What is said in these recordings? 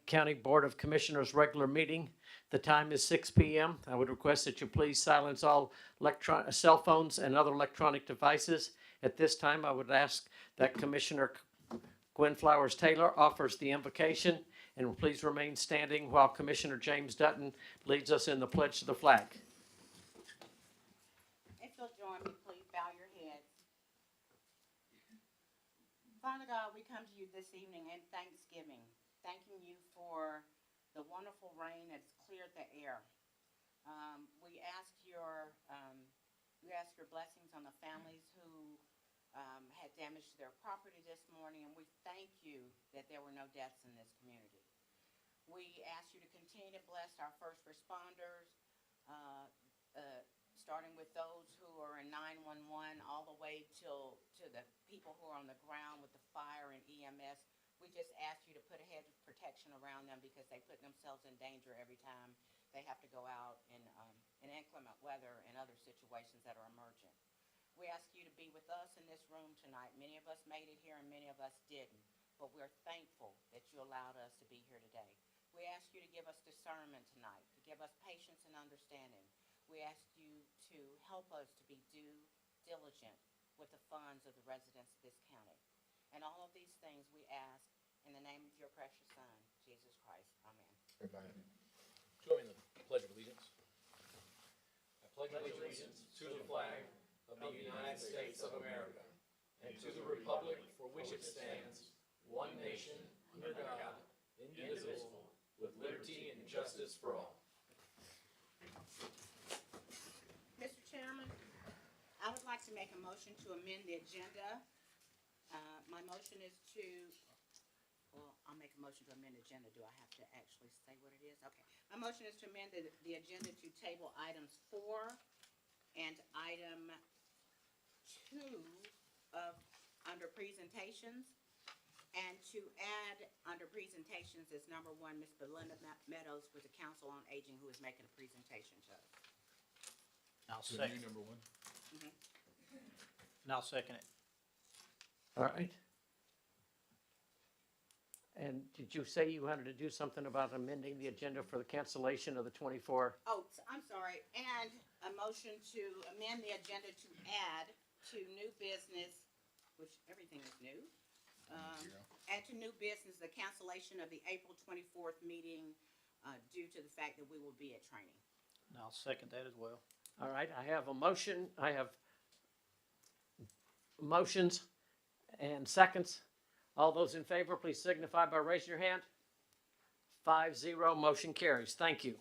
County Board of Commissioners regular meeting. The time is 6 p.m. I would request that you please silence all cell phones and other electronic devices. At this time, I would ask that Commissioner Gwen Flowers Taylor offers the invocation, and please remain standing while Commissioner James Dutton leads us in the pledge to the flag. If you'll join me, please bow your heads. Father God, we come to you this evening in thanksgiving, thanking you for the wonderful rain that's cleared the air. We ask your blessings on the families who had damage to their property this morning, and we thank you that there were no deaths in this community. We ask you to continue to bless our first responders, starting with those who are in 911 all the way to the people who are on the ground with the fire and EMS. We just ask you to put a hedge of protection around them because they put themselves in danger every time they have to go out in inclement weather and other situations that are emergent. We ask you to be with us in this room tonight. Many of us made it here and many of us didn't, but we're thankful that you allowed us to be here today. We ask you to give us discernment tonight, to give us patience and understanding. We ask you to help us to be diligent with the funds of the residents of this county. And all of these things we ask in the name of your precious Son, Jesus Christ. Amen. Amen. Join the Pledge of Allegiance. I pledge allegiance to the flag of the United States of America and to the republic for which it stands, one nation, under God, indivisible, with liberty and justice for all. Mr. Chairman, I would like to make a motion to amend the agenda. My motion is to, I'll make a motion to amend the agenda. Do I have to actually say what it is? Okay. My motion is to amend the agenda to table items 4 and item 2 under presentations, and to add under presentations is number 1, Ms. Belinda Meadows with the Council on Aging, who is making a presentation to us. I'll second. Number 1. Mm-hmm. And I'll second it. All right. And did you say you wanted to do something about amending the agenda for the cancellation of the 24? Oh, I'm sorry, and a motion to amend the agenda to add to new business, which everything is new, add to new business the cancellation of the April 24th meeting due to the fact that we will be at training. And I'll second that as well. All right, I have a motion. I have motions and seconds. All those in favor, please signify by raising your hand. 5-0, motion carries. Thank you.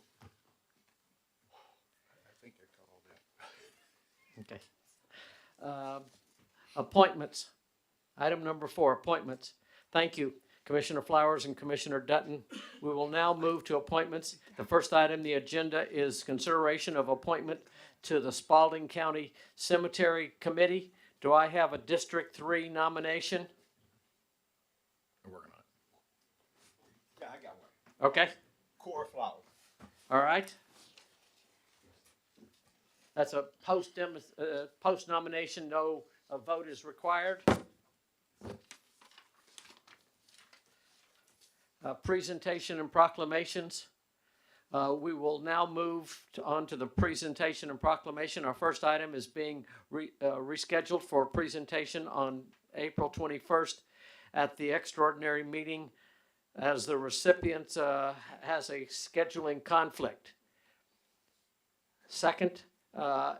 I think I called it. Okay. Appointments. Item number 4, appointments. Thank you, Commissioner Flowers and Commissioner Dutton. We will now move to appointments. The first item on the agenda is consideration of appointment to the Spalding County Cemetery Committee. Do I have a District 3 nomination? I'm working on it. Yeah, I got one. Okay, Cora Flower. all right. That's a post nomination, no vote is required. Presentation and proclamations. We will now move on to the presentation and proclamation. Our first item is being rescheduled for presentation on April 21st at the extraordinary meeting as the recipient has a scheduling conflict. Second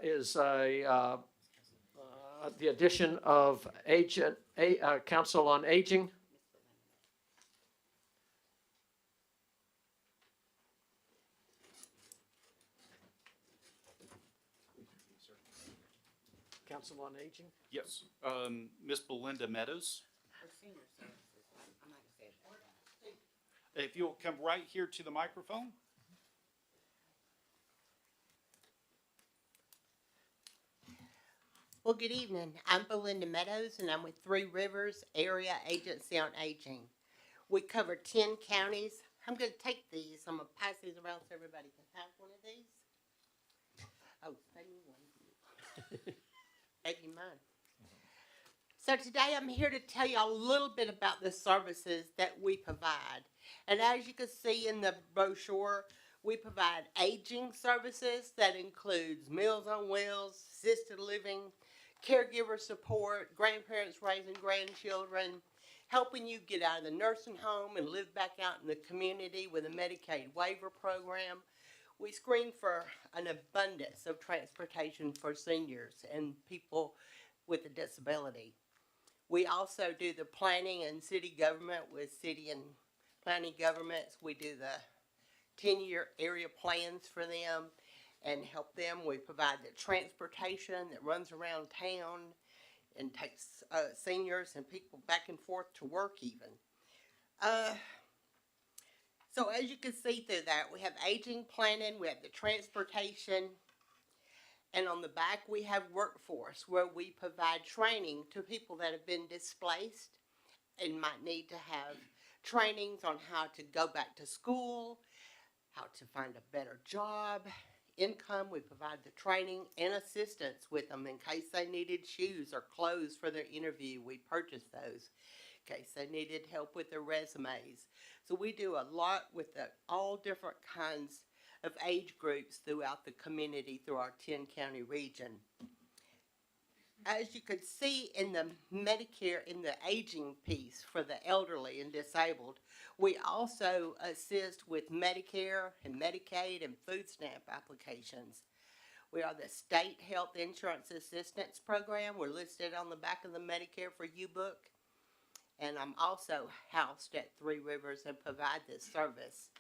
is the addition of Council on Aging. Council on Aging. Yes, Miss Belinda Meadows. For senior services, I'm not going to say it. If you'll come right here to the microphone. Well, good evening. I'm Belinda Meadows, and I'm with Three Rivers Area Agency on Aging. We cover 10 counties. I'm going to take these. I'm going to pass these around so everybody can have one of these. Oh, save me one. Save you mine. So today I'm here to tell you a little bit about the services that we provide. And as you can see in the brochure, we provide aging services that includes Meals on Wheels, assisted living, caregiver support, grandparents raising grandchildren, helping you get out of the nursing home and live back out in the community with a Medicaid waiver program. We screen for an abundance of transportation for seniors and people with a disability. We also do the planning and city government with city and planning governments. We do the 10-year area plans for them and help them. We provide the transportation that runs around town and takes seniors and people back and forth to work even. So as you can see through that, we have aging planning, we have the transportation, and on the back we have workforce where we provide training to people that have been displaced and might need to have trainings on how to go back to school, how to find a better job, income. We provide the training and assistance with them in case they needed shoes or clothes for their interview. We purchase those. In case they needed help with their resumes. So we do a lot with all different kinds of age groups throughout the community through our 10-county region. As you can see in the Medicare, in the aging piece for the elderly and disabled, we also assist with Medicare and Medicaid and food stamp applications. We are the State Health Insurance Assistance Program. We're listed on the back of the Medicare for You book. And I'm also housed at Three Rivers and provide this service.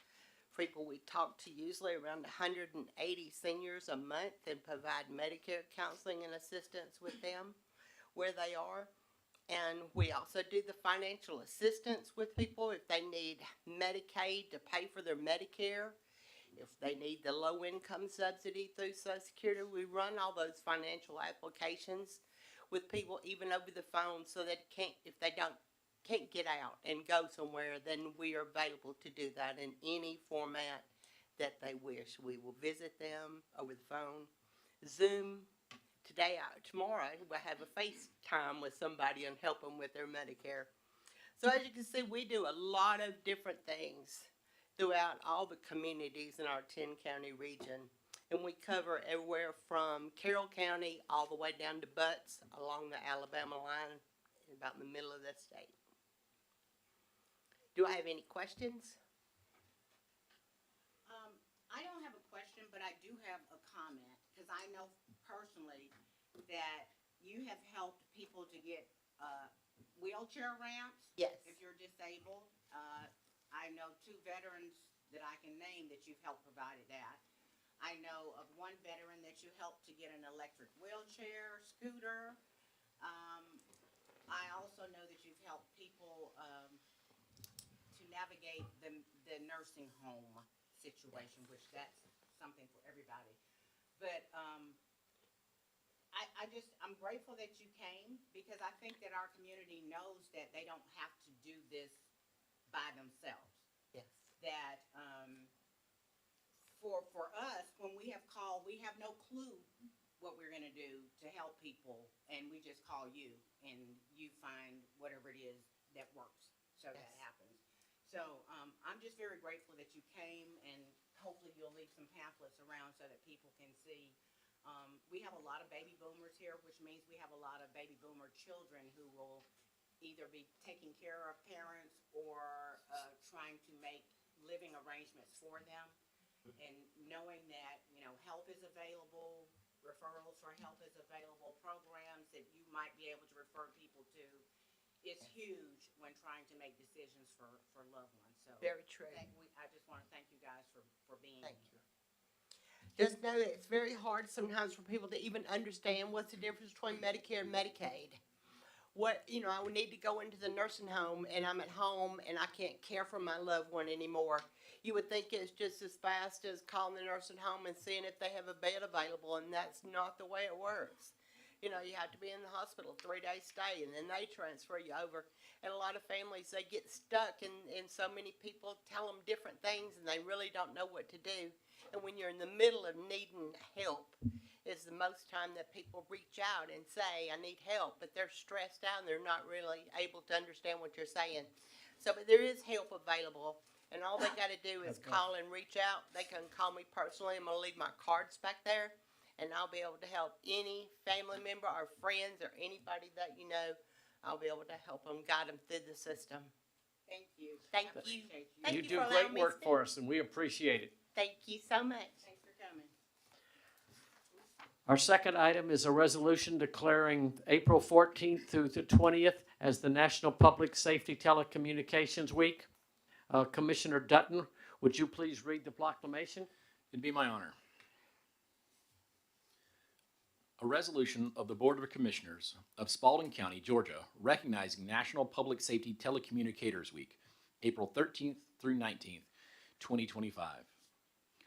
People, we talk to usually around 180 seniors a month and provide Medicare counseling and assistance with them where they are. And we also do the financial assistance with people if they need Medicaid to pay for their Medicare. If they need the low income subsidy through Social Security, we run all those financial applications with people even over the phone so that if they can't get out and go somewhere, then we are available to do that in any format that they wish. We will visit them over the phone, Zoom. Tomorrow, we'll have a FaceTime with somebody and help them with their Medicare. So as you can see, we do a lot of different things throughout all the communities in our 10-county region. And we cover everywhere from Carroll County all the way down to Butts along the Alabama line, about in the middle of the state. Do I have any questions? I don't have a question, but I do have a comment, because I know personally that you have helped people to get wheelchair ramps. Yes. If you're disabled. I know 2 veterans that I can name that you've helped provided that. I know of one veteran that you helped to get an electric wheelchair, scooter. I also know that you've helped people to navigate the nursing home situation, which that's something for everybody. But I'm grateful that you came, because I think that our community knows that they don't have to do this by themselves. Yes. That for us, when we have called, we have no clue what we're going to do to help people, and we just call you, and you find whatever it is that works, so Yes. that happens. So I'm just very grateful that you came, and hopefully you'll leave some pamphlets around so that people can see. We have a lot of baby boomers here, which means we have a lot of baby boomer children who will either be taking care of parents or trying to make living arrangements for them. And knowing that, help is available, referrals for help is available, programs that you might be able to refer people to, is huge when trying to make decisions for loved ones. So Very true. I just want to thank you guys for being Thank here. you. Just know that it's very hard sometimes for people to even understand what's the difference between Medicare and Medicaid. I would need to go into the nursing home and I'm at home and I can't care for my loved one anymore. You would think it's just as fast as calling the nursing home and seeing if they have a bed available, and that's not the way it works. You have to be in the hospital 3-day stay, and then they transfer you over. And a lot of families, they get stuck, and so many people tell them different things, and they really don't know what to do. And when you're in the middle of needing help, is the most time that people reach out and say, I need help, but they're stressed out and they're not really able to understand what you're saying. So, but there is help available, and all they gotta do is call and reach out. They can call me personally. I'm gonna leave my cards back there, and I'll be able to help any family member or friends or anybody that you know. I'll be able to help them, guide them through the system. Thank you. Thank I you. appreciate you. Thank You you do for great allowing me to work speak. for us, and we appreciate it. Thank you so much. Thanks for coming. Our second item is a resolution declaring April 14th through the 20th as the National Public Safety Telecommunications Week. Commissioner Dutton, would you please read the proclamation? It'd be my honor. A resolution of the Board of Commissioners of Spalding County, Georgia, recognizing National Public Safety Telecommunicators Week, April 13th through 19th, 2025.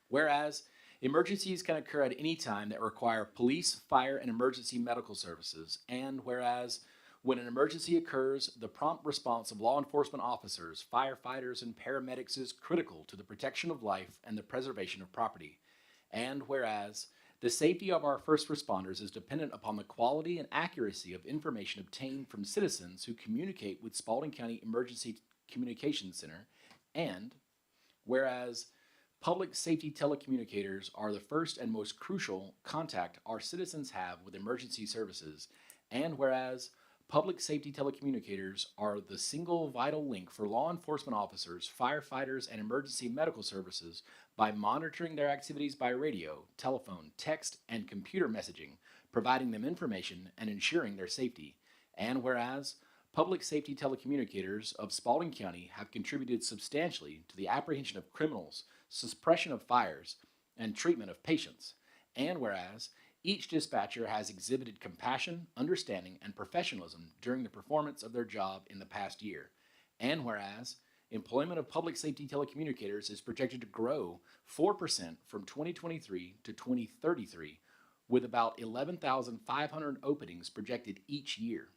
Whereas emergencies can occur at any time that require police, fire, and emergency medical services, and whereas when an emergency occurs, the prompt response of law enforcement officers, firefighters, and paramedics is critical to the protection of life and the preservation of property. And whereas the safety of our first responders is dependent upon the quality and accuracy of information obtained from citizens who communicate with Spalding County Emergency Communications Center, and whereas public safety telecommunicators are the first and most crucial contact our citizens have with emergency services, and whereas public safety telecommunicators are the single vital link for law enforcement officers, firefighters, and emergency medical services by monitoring their activities by radio, telephone, text, and computer messaging, providing them information and ensuring their safety, and whereas public safety telecommunicators of Spalding County have contributed substantially to the apprehension of criminals, suppression of fires, and treatment of patients, and whereas each dispatcher has exhibited compassion, understanding, and professionalism during the performance of their job in the past year, and whereas employment of public safety telecommunicators is projected to grow 4% from 2023 to 2033, with about 11,500 openings projected each year.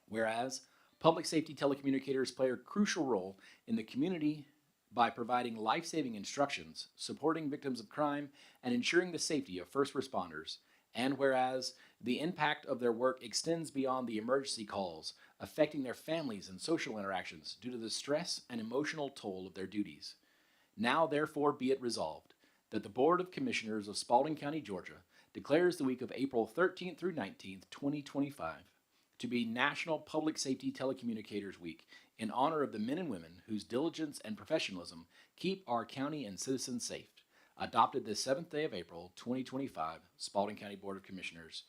Whereas public safety telecommunicators play a crucial role in the community by providing life-saving instructions, supporting victims of crime, and ensuring the safety of first responders. And whereas the impact of their work extends beyond the emergency calls, affecting their families and social interactions due to the stress and emotional toll of their duties. Now, therefore, be it resolved that the Board of Commissioners of Spalding County, Georgia, declares the week of April 13th through 19th, 2025, to be National Public Safety Telecommunicators Week in honor of the men and women whose diligence and professionalism keep our county and citizens safe. Adopted this 7th day of April, 2025, Spalding County Board of Commissioners.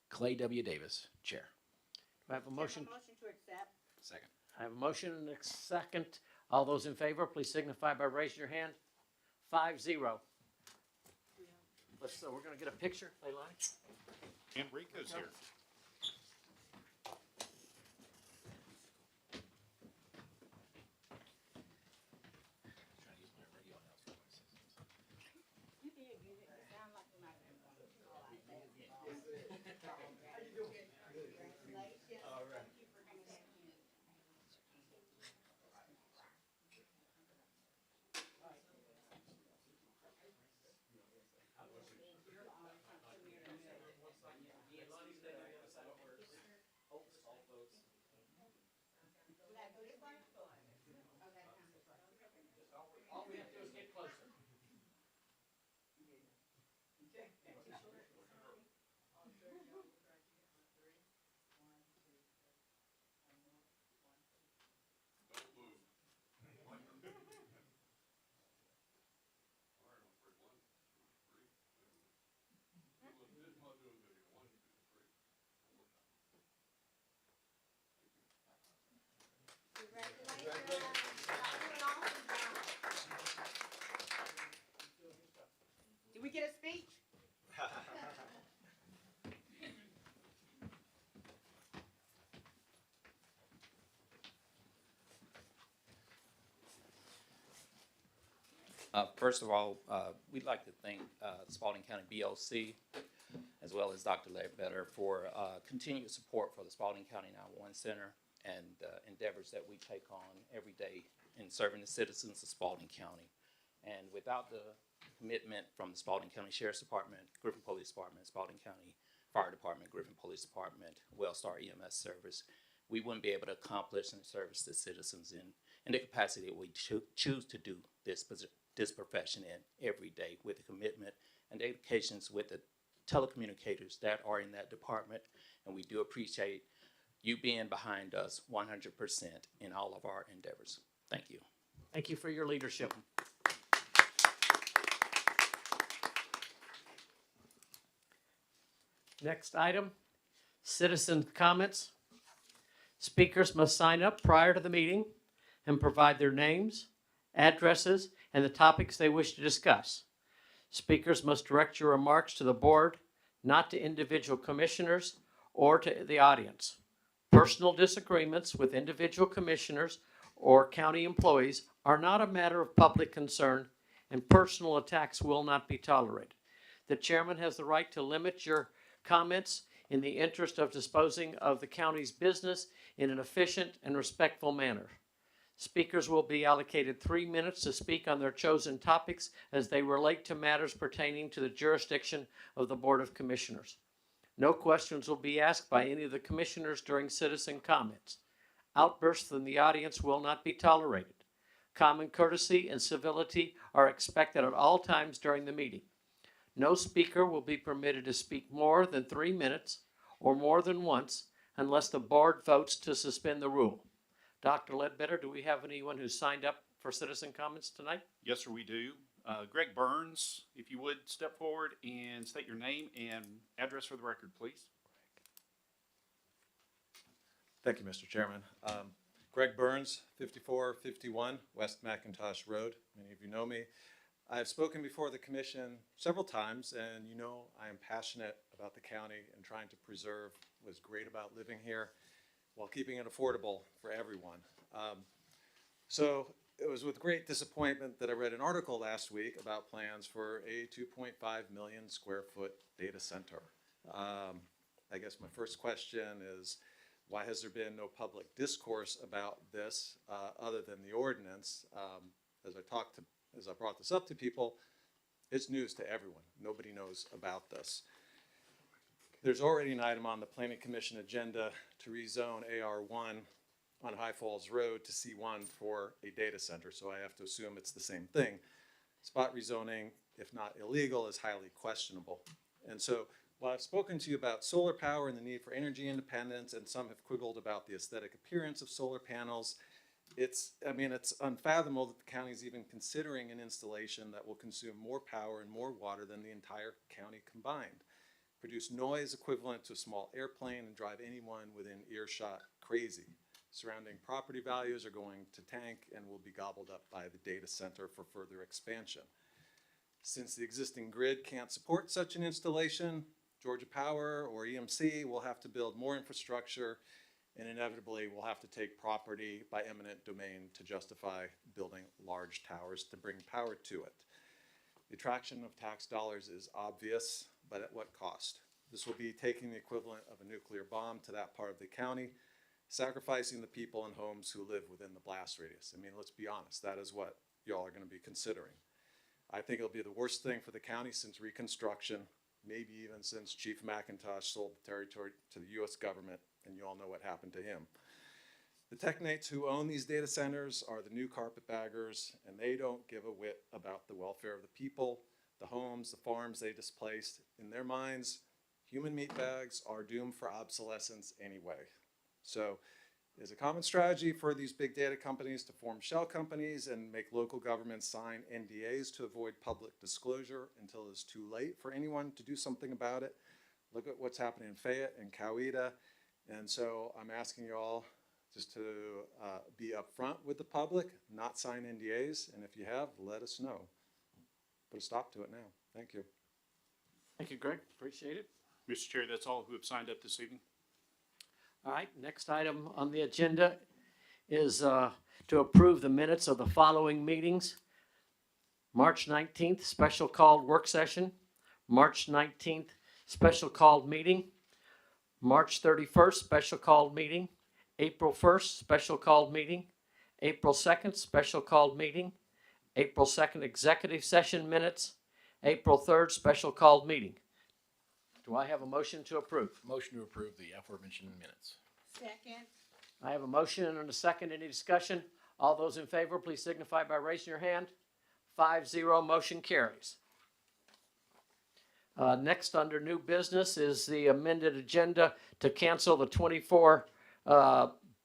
Clay W. Davis, Chair. Do I have a motion? Motion to accept. Second. I have a motion and a second. All those in favor, please signify by raising your hand. 5-0. We're gonna get a picture, Leilani? And Rico's here. You did, you sound like you might have been going to all like that. All right. All we have to do is get closer. Did we get a speech? First of all, we'd like to thank Spalding County BOC as well as Dr. Ledbetter for continued support for the Spalding County 911 Center and endeavors that we take on every day in serving the citizens of Spalding County. And without the commitment from the Spalding County Sheriff's Department, Griffin Police Department, Spalding County Fire Department, Griffin Police Department, Wellstar EMS Service, we wouldn't be able to accomplish and service the citizens in the capacity that we choose to do this profession in every day, with the commitment and dedications with the telecommunicators that are in that department. And we do appreciate you being behind us 100% in all of our endeavors. Thank you. Thank you for your leadership. Next item, citizen comments. Speakers must sign up prior to the meeting and provide their names, addresses, and the topics they wish to discuss. Speakers must direct your remarks to the board, not to individual commissioners or to the audience. Personal disagreements with individual commissioners or county employees are not a matter of public concern, and personal attacks will not be tolerated. The chairman has the right to limit your comments in the interest of disposing of the county's business in an efficient and respectful manner. Speakers will be allocated 3 minutes to speak on their chosen topics as they relate to matters pertaining to the jurisdiction of the Board of Commissioners. No questions will be asked by any of the commissioners during citizen comments. Outbursts from the audience will not be tolerated. Common courtesy and civility are expected at all times during the meeting. No speaker will be permitted to speak more than 3 minutes or more than once unless the board votes to suspend the rule. Dr. Ledbetter, do we have anyone who signed up for citizen comments tonight? Yes, sir, we do. Greg Burns, if you would step forward and state your name and address for the record, please. Thank you, Mr. Chairman. Greg Burns, 5451 West McIntosh Road. Many of you know me. I've spoken before the commission several times, and you know I am passionate about the county and trying to preserve what's great about living here while keeping it affordable for everyone. So it was with great disappointment that I read an article last week about plans for a 2.5 million square foot data center. I guess my first question is, why has there been no public discourse about this other than the ordinance? As I brought this up to people, it's news to everyone. Nobody knows about this. There's already an item on the Planning Commission agenda to rezone AR1 on High Falls Road to C1 for a data center, so I have to assume it's the same thing. Spot rezoning, if not illegal, is highly questionable. And so while I've spoken to you about solar power and the need for energy independence, and some have quibbled about the aesthetic appearance of solar panels, it's unfathomable that the county is even considering an installation that will consume more power and more water than the entire county combined, produce noise equivalent to a small airplane, and drive anyone within earshot crazy. Surrounding property values are going to tank and will be gobbled up by the data center for further expansion. Since the existing grid can't support such an installation, Georgia Power or EMC will have to build more infrastructure, and inevitably will have to take property by eminent domain to justify building large towers to bring power to it. The attraction of tax dollars is obvious, but at what cost? This will be taking the equivalent of a nuclear bomb to that part of the county, sacrificing the people and homes who live within the blast radius. I mean, let's be honest, that is what y'all are going to be considering. I think it'll be the worst thing for the county since Reconstruction, maybe even since Chief McIntosh sold the territory to the U.S. government, and you all know what happened to him. The technates who own these data centers are the new carpetbaggers, and they don't give a whit about the welfare of the people, the homes, the farms they displaced. In their minds, human meat bags are doomed for obsolescence anyway. So it's a common strategy for these big data companies to form shell companies and make local governments sign NDAs to avoid public disclosure until it's too late for anyone to do something about it. Look at what's happening in Fayette and Coweta. And so I'm asking you all just to be upfront with the public, not sign NDAs, and if you have, let us know. Put a stop to it now. Thank you. Thank you, Greg. Appreciate it. Mr. Chair, that's all who have signed up this evening. All right, next item on the agenda is to approve the minutes of the following meetings. March 19th, special called work session. March 19th, special called meeting. March 31st, special called meeting. April 1st, special called meeting. April 2nd, special called meeting. April 2nd, executive session minutes, April 3rd, special called meeting. Do I have a motion to approve? Motion to approve the aforementioned minutes. Second. I have a motion and a second. Any discussion? All those in favor, please signify by raising your hand. 5-0, motion carries. Next, under new business, is the amended agenda to cancel the 24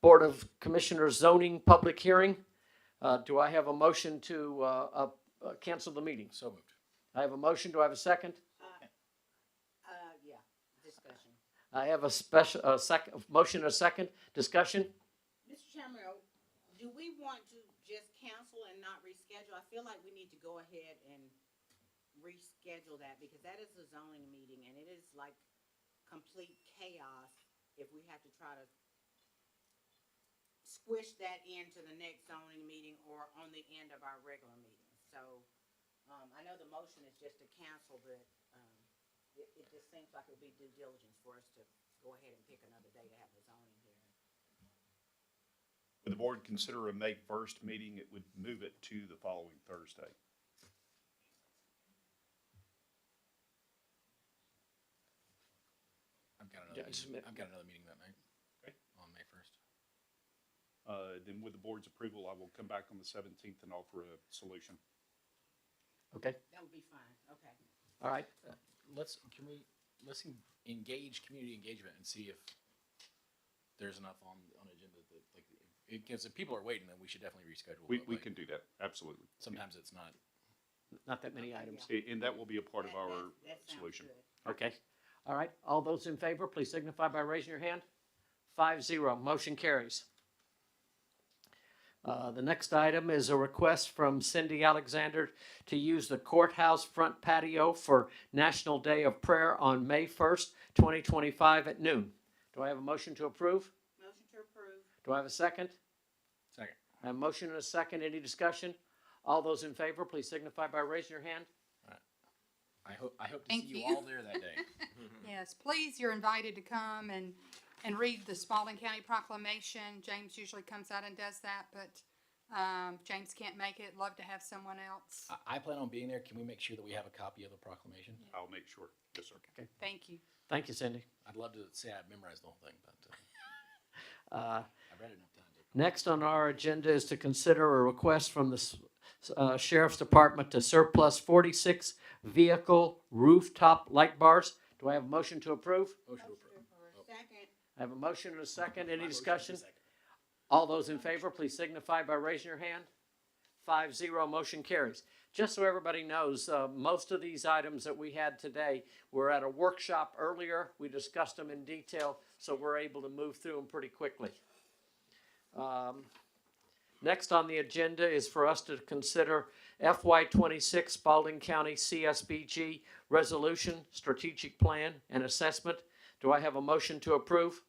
Board of Commissioners zoning public hearing. Do I have a motion to cancel the meeting? So moved. I have a motion. Do I have a second? Yeah, discussion. I have a special, motion and a second. Discussion? Mr. Chairman, do we want to just cancel and not reschedule? I feel like we need to go ahead and reschedule that because that is a zoning meeting and it is like complete chaos if we have to try to squish that into the next zoning meeting or on the end of our regular meeting. So, I know the motion is just to cancel, but, it just seems like it would be due diligence for us to go ahead and pick another day to have the zoning hearing. Would the board consider a May 1st meeting? It would move it to the following Thursday. I've got another meeting that night. Okay. On May 1st. Then with the board's approval, I will come back on the 17th and offer a solution. Okay, That would be fine, okay. all right. Let's engage community engagement and see if there's enough on agenda that, like, because if people are waiting, then we should definitely reschedule. We but, like, can do that, absolutely. Sometimes it's not. Not that many items. And that will be a part of our That sounds solution. good. Okay. All right. All those in favor, please signify by raising your hand. 5-0, motion carries. The next item is a request from Cindy Alexander to use the courthouse front patio for National Day of Prayer on May 1st, 2025 at noon. Do I have a motion to approve? Motion to approve. Do I have a second? Second. I have a motion and a second. Any discussion? All those in favor, please signify by raising your hand. I hope to Thank see you you. all there that day. Yes, please, you're invited to come and read the Spalding County Proclamation. James usually comes out and does that, but James can't make it. Love to have someone else. I plan on being there. Can we make sure that we have a copy of the proclamation? I'll make sure. Yes, sir. Okay. Thank you. Thank you, Cindy. I'd love to say I've memorized the whole thing, but I've read it enough times. Next on our agenda is to consider a request from the Sheriff's Department to surplus 46 vehicle rooftop light bars. Do I have a motion to approve? Motion to approve. Second. I have a motion and a second. Any My motion is discussion? second. All those in favor, please signify by raising your hand. 5-0, motion carries. Just so everybody knows, most of these items that we had today were at a workshop earlier. We discussed them in detail, so we're able to move through them pretty quickly. Next on the agenda is for us to consider FY26 Spalding County CSBG Resolution, Strategic Plan, and Assessment. Do I have a motion to approve?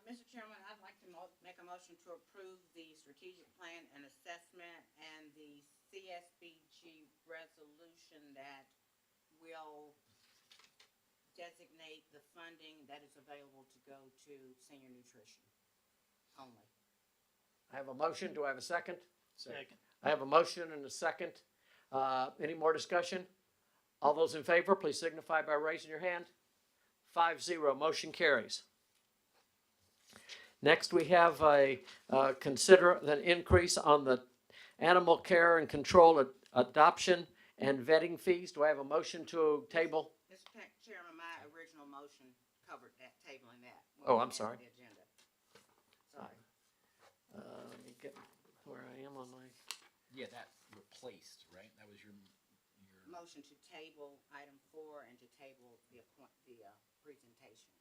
Mr. Chairman, I'd like to make a motion to approve the strategic plan and assessment and the CSBG resolution that will designate the funding that is available to go to senior nutrition only. I have a motion. Do I have a second? Second. I have a motion and a second. Any more discussion? All those in favor, please signify by raising your hand. 5-0, motion carries. Next, we have consider an increase on the animal care and control adoption and vetting fees. Do I have a motion to table? Mr. Chairman, my original motion covered that, tabling that. Oh, I'm sorry. The agenda. Sorry. Let me get where I am on my. Yeah, that replaced, right? That was your Motion to table item 4 and to table the presentation,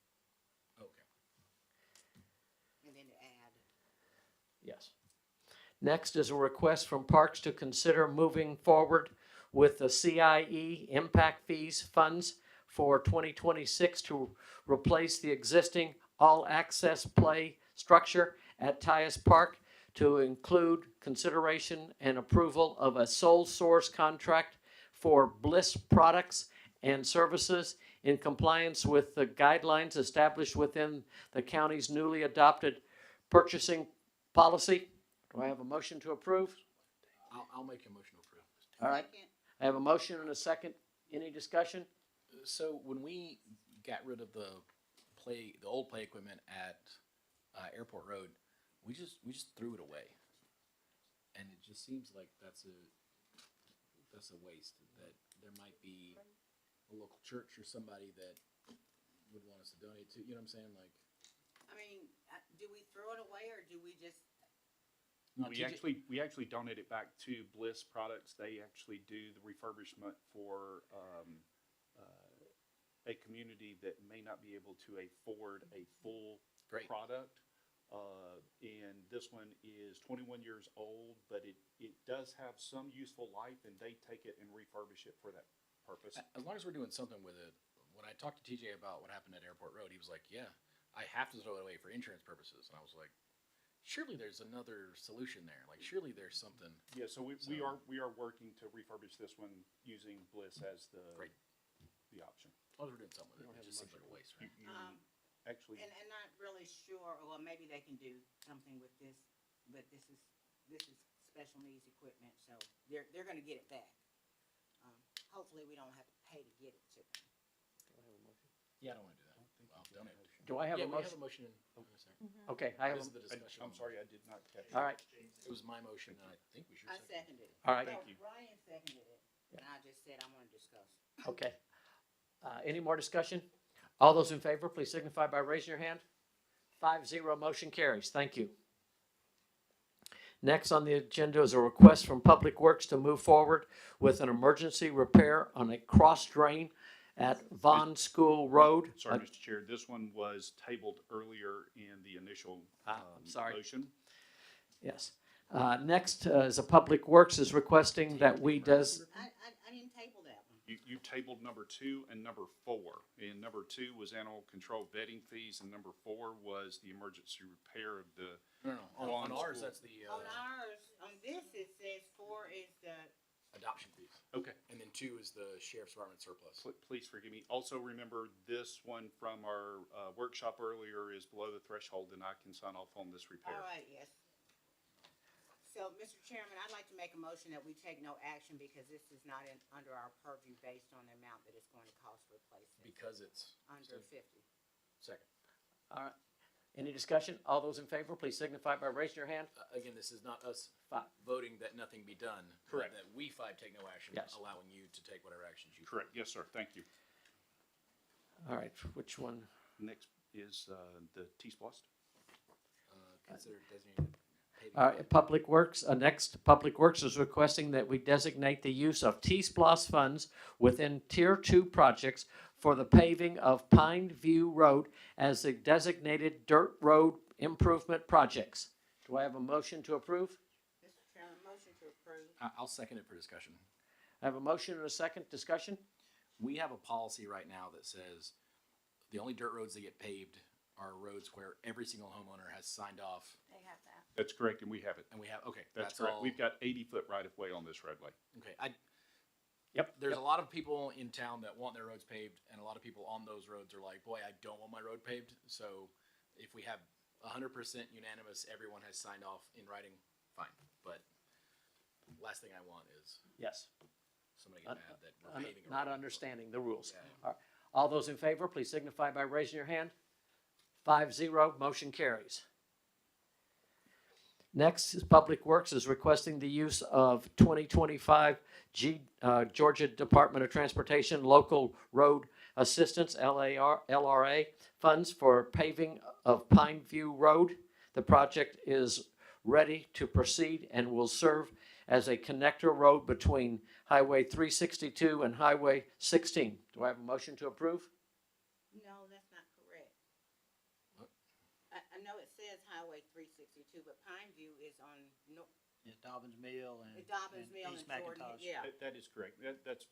okay. and then to add. Yes. Next is a request from Parks to consider moving forward with the CIE impact fees funds for 2026 to replace the existing all-access play structure at Tyus Park to include consideration and approval of a sole source contract for Bliss products and services in compliance with the guidelines established within the county's newly adopted purchasing policy. Do I have a motion to approve? I'll make a motion to approve. All right, Second. I have a motion and a second. Any discussion? So when we got rid of the old play equipment at Airport Road, we just threw it away, and it just seems like that's a waste. That there might be a local church or somebody that would want us to donate to. You know what I'm saying? Like, I mean, do we throw it away or do we just, no, We actually donate it back to Bliss Products. They actually do the refurbishment for a community that may not be able to afford a full Great. product. And this one is 21 years old, but it does have some useful life, and they take it and refurbish it for that purpose. as long as we're doing something with it. When I talked to TJ about what happened at Airport Road, he was like, "Yeah, I have to throw it away for insurance purposes," and I was like, "Surely there's another solution there. Like, surely there's something." Yeah, so we are working to refurbish this one using Bliss as Great. the option. As long as we're doing something with it, it just seems like a waste, right? Actually, and not really sure, well, maybe they can do something with this, but this is special needs equipment, so they're gonna get it back. Hopefully we don't have to pay to get it to them. Yeah, I don't want to do that. Well, donate. Do I have Yeah, a we have motion? a motion in a second. Okay, I have, This is the I'm discussion. sorry, I did not catch. all right, It was my motion, and I think we should I second it. seconded it. all right, Thank you. Ryan seconded it, and I just said I wanna discuss. okay. Any more discussion? All those in favor, please signify by raising your hand. 5-0, motion carries. Thank you. Next on the agenda is a request from Public Works to move forward with an emergency repair on a cross drain at Vaughn School Road. Sorry, Mr. Chair, this one was tabled earlier in the initial I'm sorry. motion. Yes. Next is a Public Works is requesting that we does, I didn't table that one. You tabled number 2 and number 4. And number 2 was animal control vetting fees, and number 4 was the emergency repair of the, No. On Vaughn ours, School. that's the On ours, on this, it says 4 is the, adoption fees, okay, and then 2 is the sheriff's department surplus. please forgive me. Also remember, this one from our workshop earlier is below the threshold, and I can sign off on this repair. all right, yes. So, Mr. Chairman, I'd like to make a motion that we take no action because this is not under our purview based on the amount that it's going to cost to replace it, Because it's under 50. second. all right. Any discussion? All those in favor, please signify by raising your hand. Again, this is not us Five. voting that nothing be done. but Correct. That we five take no action, Yes. allowing you to take whatever actions you. Correct, yes, sir, thank you. All right, which one? Next is the T-Splost. Consider designated paving. All right, Public Works, next, Public Works is requesting that we designate the use of T-Splosh funds within Tier 2 projects for the paving of Pine View Road as a designated dirt road improvement projects. Do I have a motion to approve? Mr. Chairman, motion to approve. I'll second it for discussion. I have a motion and a second discussion. We have a policy right now that says the only dirt roads that get paved are roads where every single homeowner has signed off, They have that. That's correct, and we have it. and we have, okay, That's that's correct. all. We've got 80-foot right-of-way on this roadway. Okay, Yep. there's a lot of people in town that want their roads paved, and a lot of people on those roads are like, boy, I don't want my road paved. So if we have 100% unanimous, everyone has signed off in writing, fine. But last thing I want is Yes. somebody get mad that we're paving a Not road. understanding the rules. Yeah. All right. All those in favor, please signify by raising your hand. 5-0, motion carries. Next is Public Works is requesting the use of 2025 Georgia Department of Transportation Local Road Assistance, LRA, funds for paving of Pine View Road. The project is ready to proceed and will serve as a connector road between Highway 362 and Highway 16. Do I have a motion to approve? No, that's not correct. What? I know it says Highway 362, but Pine View is on, Yeah, Dobbins Mill and. Dobbins and Mill and East Jordan, McIntosh. yeah. That is correct. That's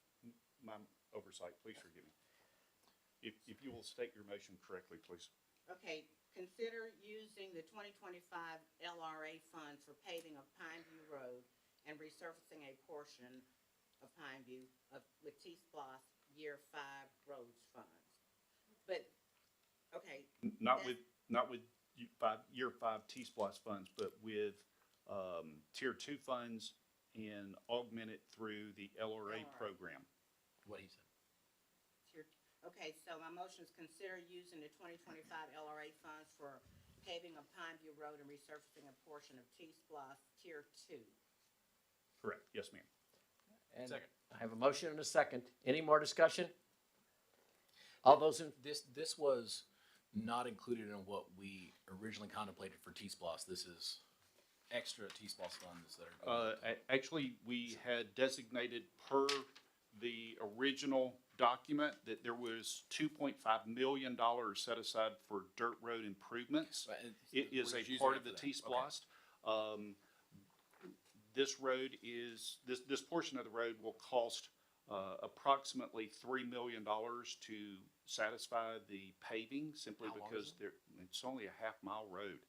my oversight. Please forgive me. If you will state your motion correctly, please. Okay, consider using the 2025 LRA funds for paving of Pine View Road and resurfacing a portion of Pine View with T-Splosh Year 5 roads funds. But, okay, Not with year 5 T-Splosh funds, but with Tier 2 funds and augment it through the LRA LRA. program. What he said. Okay, so my motion is consider using the 2025 LRA funds for paving of Pineview Road and resurfacing a portion of T-Splosh Tier 2. Correct, yes, ma'am. And Second. I have a motion and a second. Any more discussion? All those in, This was not included in what we originally contemplated for T-Splosh. This is extra T-Splosh funds that are. Actually, we had designated per the original document that there was $2.5 million set aside for dirt road improvements. Right, and It is we're a just using part it of the for that. T-Splosh. This road is, this portion of the road will cost approximately $3 million to satisfy the paving, simply How long is because it? it's only a half-mile road.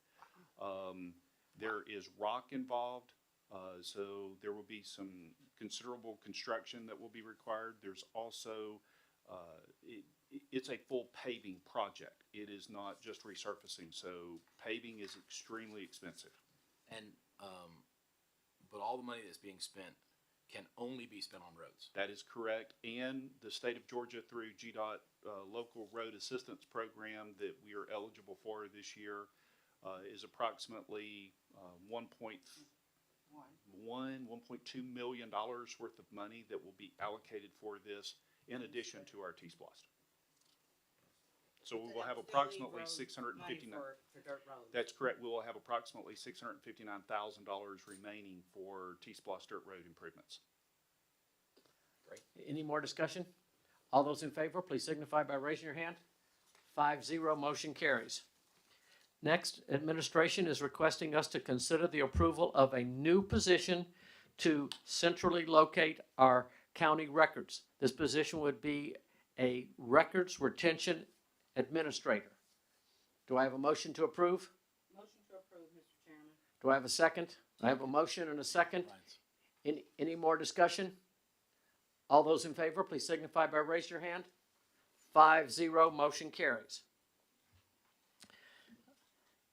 There is rock involved, so there will be some considerable construction that will be required. There's also, it's a full paving project. It is not just resurfacing, so paving is extremely expensive. And, but all the money that's being spent can only be spent on roads. That is correct, and the state of Georgia through GDOT Local Road Assistance Program that we are eligible for this year is approximately $1.2 million worth of money that will be allocated for this in addition to our T-Splosh. So we will have approximately $659. For dirt roads. That's correct. We will have approximately $659,000 remaining for T-Splosh dirt road improvements. any more discussion? All those in favor, please signify by raising your hand. 5-0, motion carries. Next, administration is requesting us to consider the approval of a new position to centrally locate our county records. This position would be a records retention administrator. Do I have a motion to approve? Motion to approve, Mr. Chairman. Do I have a second? I have a motion and a second. Any more discussion? All those in favor, please signify by raising your hand. 5-0, motion carries.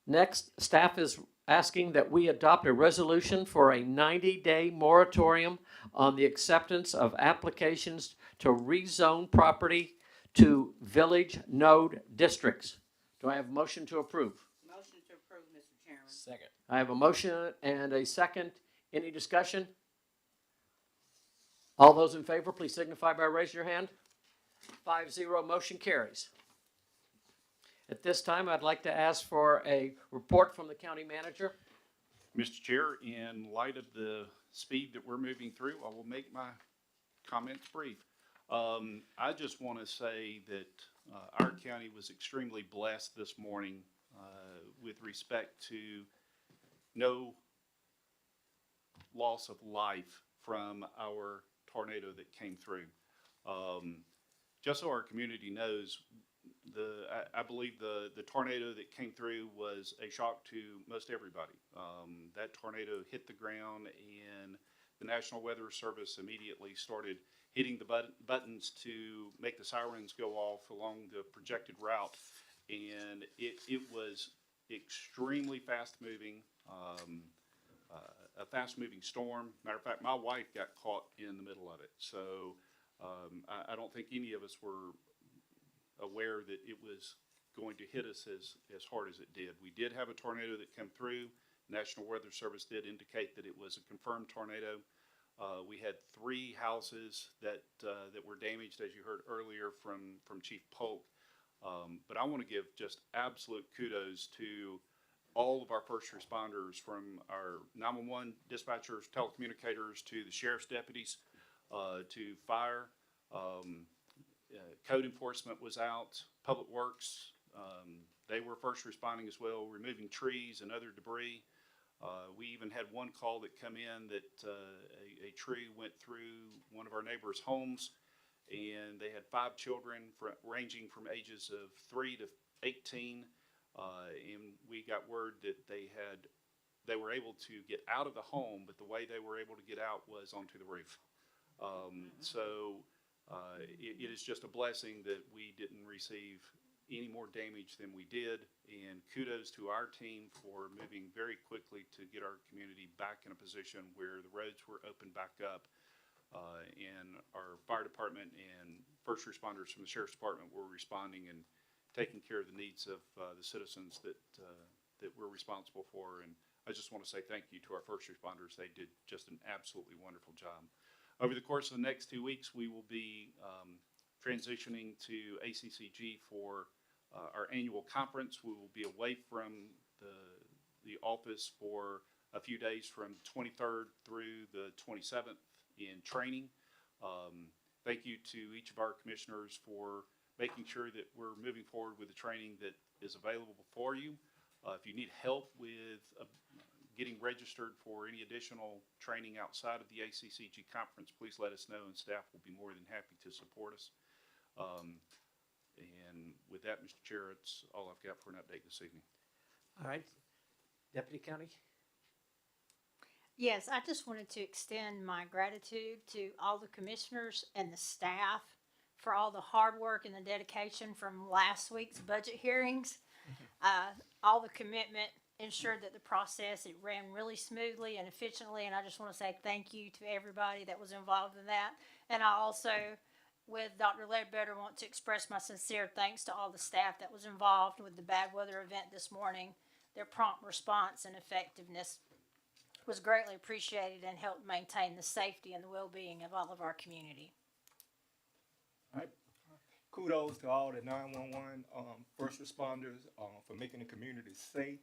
Next, staff is asking that we adopt a resolution for a 90-day moratorium on the acceptance of applications to rezone property to village node districts. Do I have a motion to approve? Motion to approve, Mr. Chairman. Second. I have a motion and a second. Any discussion? All those in favor, please signify by raising your hand. 5-0, motion carries. At this time, I'd like to ask for a report from the county manager. Mr. Chair, in light of the speed that we're moving through, I will make my comments brief. I just want to say that our county was extremely blessed this morning with respect to no loss of life from our tornado that came through. Just so our community knows, I believe the tornado that came through was a shock to most everybody. That tornado hit the ground, and the National Weather Service immediately started hitting the buttons to make the sirens go off along the projected route. And it was extremely fast-moving, a fast-moving storm. Matter of fact, my wife got caught in the middle of it. So I don't think any of us were aware that it was going to hit us as hard as it did. We did have a tornado that came through. National Weather Service did indicate that it was a confirmed tornado. We had 3 houses that were damaged, as you heard earlier from Chief Polk. But I want to give just absolute kudos to all of our first responders, from our 911 dispatchers, telecommunicators, to the sheriff's deputies, to fire. Code enforcement was out, Public Works, they were first responding as well, removing trees and other debris. We even had one call that come in that a tree went through one of our neighbors' homes, and they had 5 children ranging from ages of 3 to 18, and we got word that they were able to get out of the home, but the way they were able to get out was onto the roof. So it is just a blessing that we didn't receive any more damage than we did. And kudos to our team for moving very quickly to get our community back in a position where the roads were opened back up. And our fire department and first responders from the sheriff's department were responding and taking care of the needs of the citizens that we're responsible for. And I just want to say thank you to our first responders. They did just an absolutely wonderful job. Over the course of the next 2 weeks, we will be transitioning to ACCG for our annual conference. We will be away from the office for a few days from 23rd through the 27th in training. Thank you to each of our commissioners for making sure that we're moving forward with the training that is available for you. If you need help with getting registered for any additional training outside of the ACCG conference, please let us know, and staff will be more than happy to support us. And with that, Mr. Chair, it's all I've got for an update this evening. All right. Deputy County? Yes, I just wanted to extend my gratitude to all the commissioners and the staff for all the hard work and the dedication from last week's budget hearings. All the commitment ensured that the process, it ran really smoothly and efficiently, and I just want to say thank you to everybody that was involved in that. And I also, with Dr. Ledbetter, want to express my sincere thanks to all the staff that was involved with the bad weather event this morning. Their prompt response and effectiveness was greatly appreciated and helped maintain the safety and the well-being of all of our community. Kudos to all the 911 first responders for making the community safe.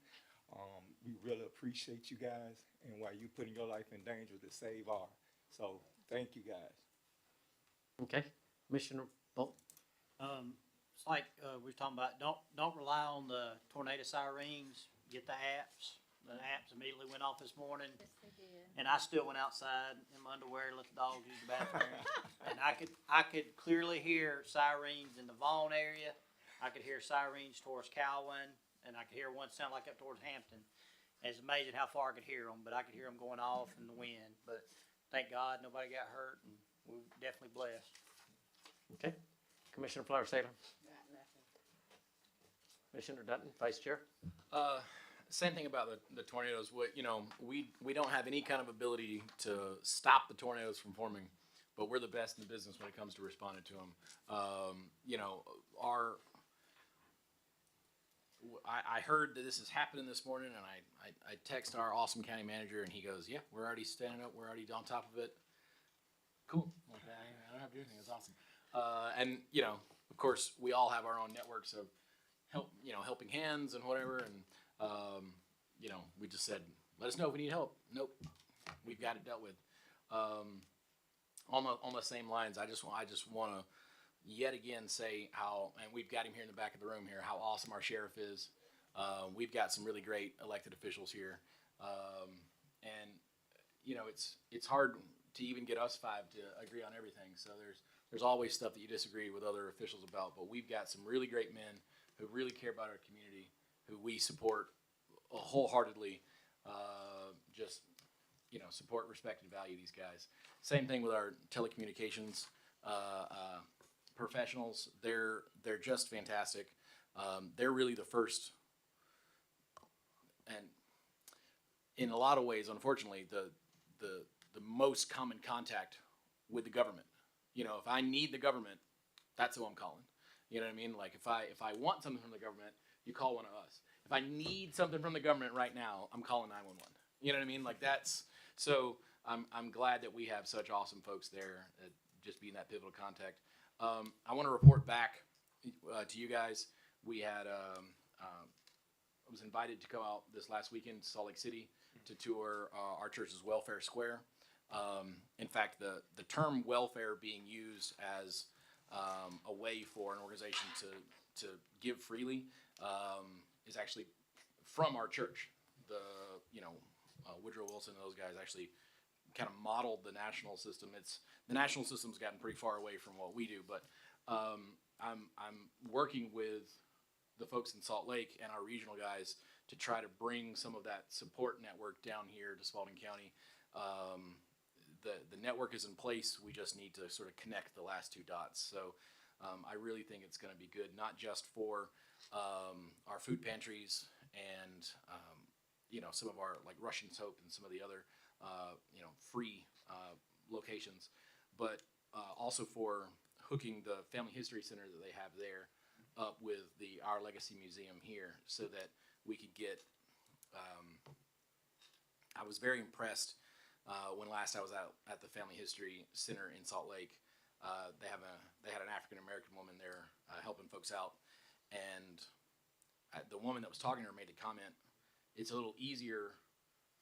We really appreciate you guys, and while you putting your life in danger to save ours. So thank you guys. Okay. Commissioner Bolt? It's like, we were talking about, don't rely on the tornado sirens, get the apps. The apps immediately went off this morning. Yes, they did. And I still went outside in my underwear, let the dogs use the bathroom. And I could clearly hear sirens in the Vaughn area. I could hear sirens towards Cowan, and I could hear one sound like up towards Hampton. And it's amazing how far I could hear them, but I could hear them going off in the wind. But thank God nobody got hurt, and we're definitely blessed. Okay. Commissioner Flowers Salem? Got nothing. Commissioner Dutton, Vice Chair? Same thing about the tornadoes. We don't have any kind of ability to stop the tornadoes from forming, but we're the best in the business when it comes to responding to them. I heard that this is happening this morning, and I text our awesome county manager, and he goes, "Yeah, we're already standing up. We're already on top of it." Cool. Okay, I don't have to do anything. It's awesome. And of course, we all have our own networks of helping hands and whatever, and we just said, let us know if we need help. Nope, we've got it dealt with. On the same lines, I just want to yet again say how, and we've got him here in the back of the room here, how awesome our sheriff is. We've got some really great elected officials here, and it's hard to even get us five to agree on everything. So there's always stuff that you disagree with other officials about, but we've got some really great men who really care about our community, who we support wholeheartedly. Support, respect, and value these guys. Same thing with our telecommunications professionals. They're just fantastic. They're really the first, and in a lot of ways, unfortunately, the most common contact with the government. If I need the government, that's who I'm calling. You know what I mean? Like if I want something from the government, you call one of us. If I need something from the government right now, I'm calling 911. You know what I mean? Like so I'm glad that we have such awesome folks there, just being that pivotal contact. I want to report back to you guys. We had I was invited to go out this last weekend to Salt Lake City to tour our church's welfare square. In fact, the term welfare being used as a way for an organization to give freely is actually from our church. Woodrow Wilson and those guys actually kind of modeled the national system. The national system's gotten pretty far away from what we do, but I'm working with the folks in Salt Lake and our regional guys to try to bring some of that support network down here to Spalding County. The network is in place. We just need to sort of connect the last two dots. So I really think it's going to be good, not just for our food pantries and some of our like Russian soap and some of the other free locations, but also for hooking the Family History Center that they have there up with the Our Legacy Museum here, so that we could get. I was very impressed when last I was out at the Family History Center in Salt Lake. They had an African American woman there helping folks out, and the woman that was talking to her made the comment, it's a little easier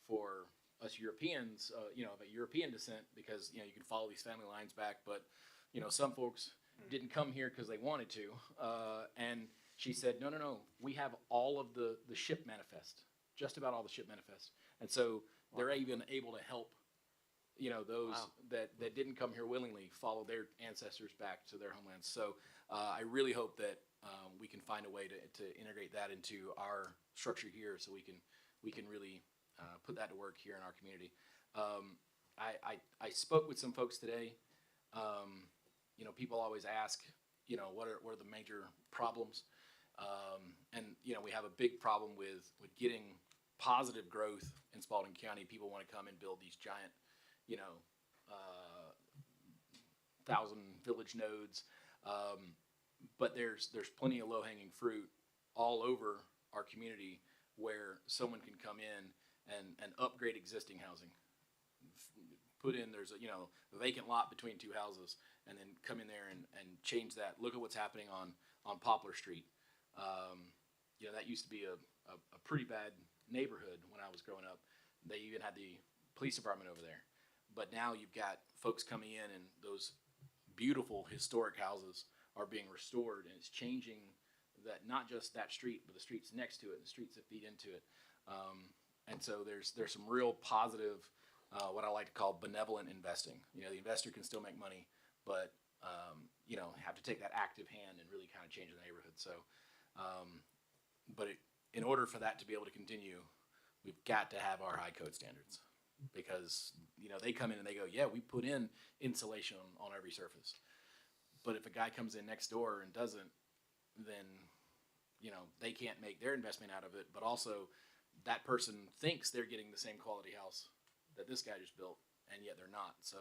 for us Europeans, of a European descent, because you can follow these family lines back, but some folks didn't come here because they wanted to, and she said, no, we have all of the ship manifest, just about all the ship manifest, and so they're even able to help those that didn't come here willingly follow their ancestors back to their homelands. So I really hope that we can find a way to integrate that into our structure here, so we can really put that to work here in our community. I spoke with some folks today. People always ask, what are the major problems? And we have a big problem with getting positive growth in Spalding County. People want to come and build these giant 1,000 village nodes, but there's plenty of low-hanging fruit all over our community where someone can come in and upgrade existing housing. Put in, there's a vacant lot between two houses, and then come in there and change that. Look at what's happening on Poplar Street. That used to be a pretty bad neighborhood when I was growing up. They even had the police department over there. But now you've got folks coming in, and those beautiful historic houses are being restored, and it's changing that, not just that street, but the streets next to it, and the streets that feed into it. And so there's some real positive, what I like to call benevolent investing. The investor can still make money, but have to take that active hand and really kind of change the neighborhood. So, in order for that to be able to continue, we've got to have our high code standards, because they come in and they go, yeah, we put in insulation on every surface, but if a guy comes in next door and doesn't, then they can't make their investment out of it. But also, that person thinks they're getting the same quality house that this guy just built, and yet they're not. So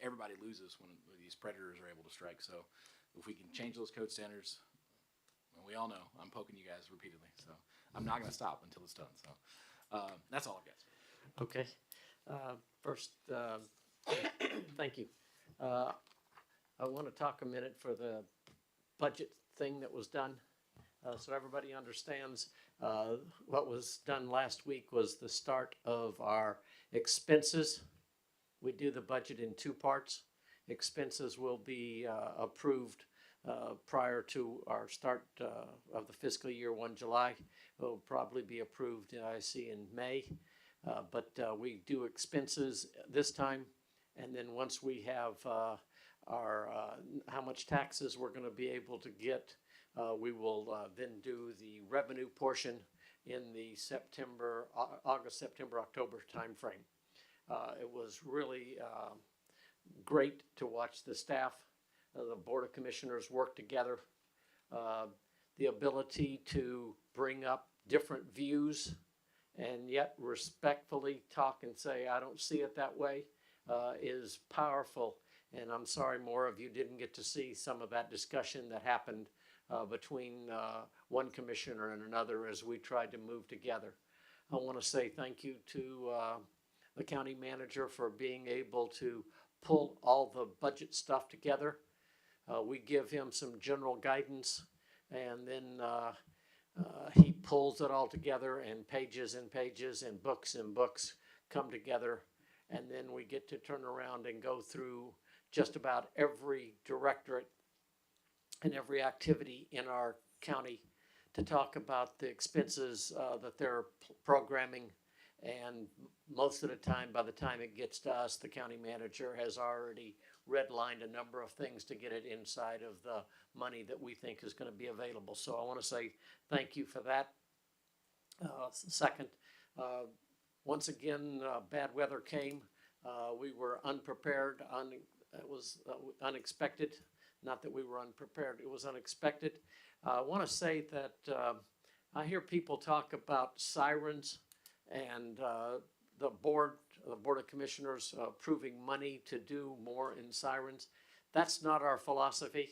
everybody loses when these predators are able to strike. So if we can change those code standards, well, we all know I'm poking you guys repeatedly, so I'm not going to stop until it's done. So that's all I've got. Okay. First, thank you. I want to talk a minute for the budget thing that was done. So everybody understands, what was done last week was the start of our expenses. We do the budget in two parts. Expenses will be approved prior to our start of the fiscal year, 1 July. It will probably be approved, I see, in May. But we do expenses this time, and then once we have our how much taxes we're going to be able to get, we will then do the revenue portion in the August, September, October timeframe. It was really great to watch the staff, the Board of Commissioners work together. The ability to bring up different views and yet respectfully talk and say, I don't see it that way, is powerful. And I'm sorry more of you didn't get to see some of that discussion that happened between one commissioner and another as we tried to move together. I want to say thank you to the county manager for being able to pull all the budget stuff together. We give him some general guidance, and then he pulls it all together, and pages and pages and books come together, and then we get to turn around and go through just about every directorate and every activity in our county to talk about the expenses that they're programming. And most of the time, by the time it gets to us, the county manager has already redlined a number of things to get it inside of the money that we think is going to be available. So I want to say thank you for that. Second, once again, bad weather came. We were unprepared. It was unexpected not that we were unprepared, it was unexpected. I want to say that I hear people talk about sirens and the board of commissioners approving money to do more in sirens. That's not our philosophy.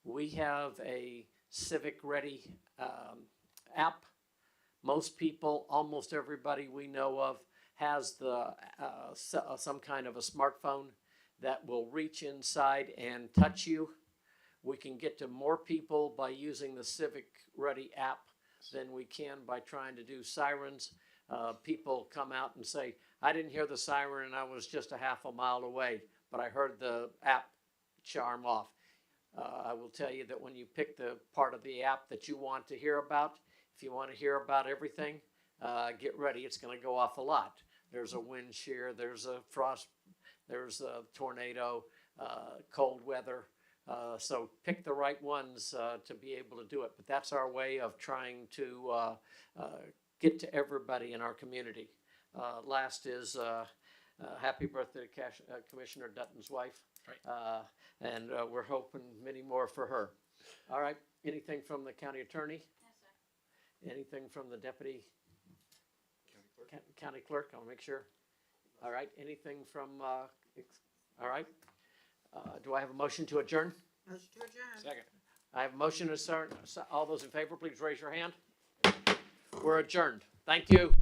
We have a Civic Ready app. Most people, almost everybody we know of, has some kind of a smartphone that will reach inside and touch you. We can get to more people by using the Civic Ready app than we can by trying to do sirens. People come out and say, I didn't hear the siren and I was just a half a mile away, but I heard the app charm off. I will tell you that when you pick the part of the app that you want to hear about, if you want to hear about everything, get ready, it's going to go off a lot. There's a wind shear, there's a frost, there's a tornado, cold weather. So pick the right ones to be able to do it. But that's our way of trying to get to everybody in our community. Last is happy birthday to Commissioner Dutton's wife. Right. And we're hoping many more for her. All right, anything from the county attorney? Yes, sir. Anything from the deputy county clerk? I'll make sure. All right, anything from, all right. Do I have a motion to adjourn? Motion to adjourn. Second. I have a motion to start. All those in favor, please raise your hand. We're adjourned. Thank you.